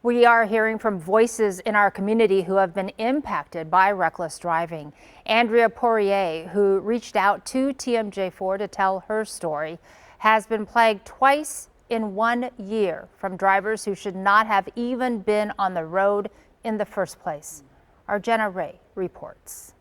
We are hearing from voices in our community who have been impacted by reckless driving. Andrea Poirier, who reached out to TMJ4 to tell her story, has been plagued twice in 1 year from drivers who should not have even been on the road in the first place. Our Jenna Ray reports.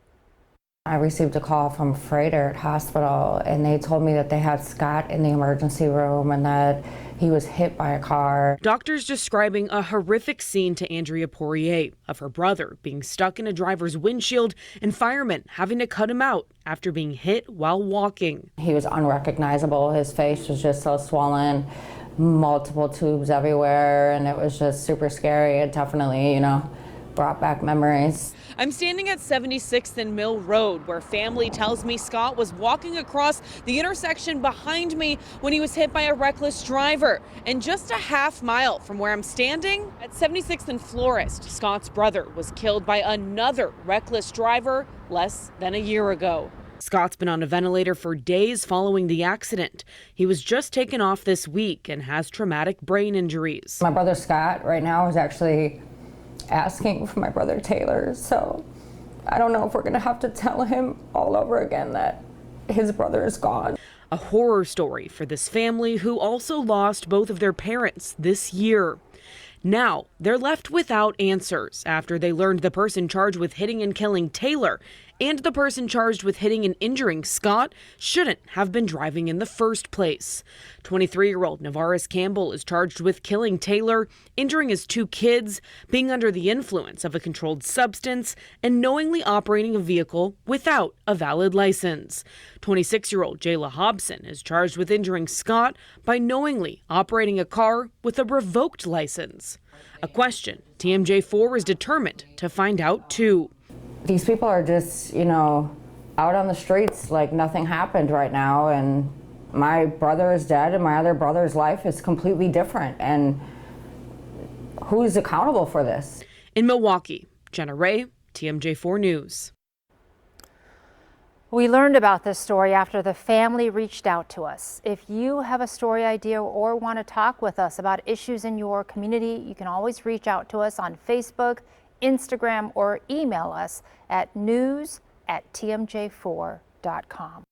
I received a call from Froedtert Hospital, and they told me that they had Scott in the emergency room and that he was hit by a car. Doctors describing a horrific scene to Andrea Poirier of her brother being stuck in a driver's windshield and firemen having to cut him out after being hit while walking. He was unrecognizable. His face was just so swollen, multiple tubes everywhere, and it was just super scary. It definitely, brought back memories. I'm standing at 76th and Mill Road, where family tells me Scott was walking across the intersection behind me when he was hit by a reckless driver. And just a half mile from where I'm standing, at 76th and Florist, Scott's brother was killed by another reckless driver less than a year ago. Scott's been on a ventilator for days following the accident. He was just taken off this week and has traumatic brain injuries. My brother Scott right now is actually asking for my brother Taylor, so I don't know if we're gonna have to tell him all over again that his brother is gone. A horror story for this family who also lost both of their parents this year. Now they're left without answers after they learned the person charged with hitting and killing Taylor and the person charged with hitting and injuring Scott shouldn't have been driving in the first place. 23-year-old Navaris Campbell is charged with killing Taylor, injuring his 2 kids, being under the influence of a controlled substance, and knowingly operating a vehicle without a valid license. 26-year-old Jayla Hobson is charged with injuring Scott by knowingly operating a car with a revoked license. A question TMJ4 is determined to find out too. These people are just, out on the streets like nothing happened right now, and my brother is dead and my other brother's life is completely different, and who's accountable for this? In Milwaukee, Jenna Ray, TMJ4 News. We learned about this story after the family reached out to us. If you have a story idea or want to talk with us about issues in your community, you can always reach out to us on Facebook, Instagram, or email us at news@tmj4.com.